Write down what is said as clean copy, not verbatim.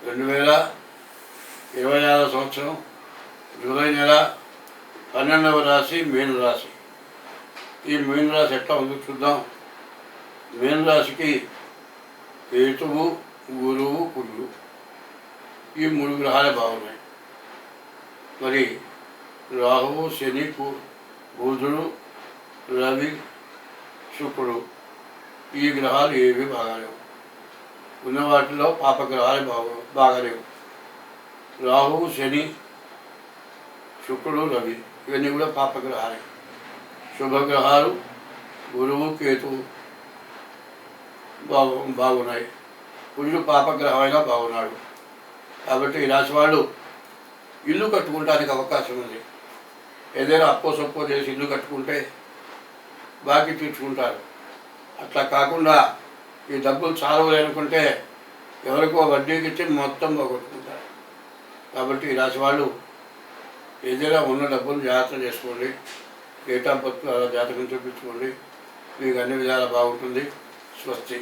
2026 సంవత్సరం జూలై నెల 12వ రాశి మీన రాశి. ఈ మీన రాశి ఎట్లా ఉందో చూద్దాం. మీన రాశికి కేతువు, గురువు, కుజుడు ఈ 3 గ్రహాలే బాగున్నాయి. మరి రాహువు, శని, బుధుడు, రవి, శుక్రుడు ఈ గ్రహాలు ఏవి బాగాలేవు. ఉన్న వాటిలో పాపగ్రహాలు బాగాలేవు. రాహువు, శని, శుక్రుడు, రవి ఇవన్నీ కూడా పాపగ్రహాలే. శుభగ్రహాలు గురువు, కేతువు బాగున్నాయి. కుజుడు పాపగ్రహమైనా బాగున్నాడు. కాబట్టి ఈ రాశి వాళ్ళు ఇల్లు కట్టుకోవడానికి అవకాశం ఉంది. ఏదైనా అప్పో సప్పో చేసి ఇల్లు కట్టుకుంటే బాకీ తీర్చుకుంటారు. అట్లా కాకుండా ఈ డబ్బులు చాలవలేనుకుంటే ఎవరికో వడ్డీకి ఇచ్చి మొత్తం పోగొట్టుకుంటారు. కాబట్టి ఈ రాశి వాళ్ళు ఏదైనా ఉన్న డబ్బులు జాగ్రత్త చేసుకోండి. డేట్ ఆఫ్ బర్త్ జాతకం చూపించుకోండి. మీకు అన్ని విధాలా బాగుంటుంది. స్వస్తి.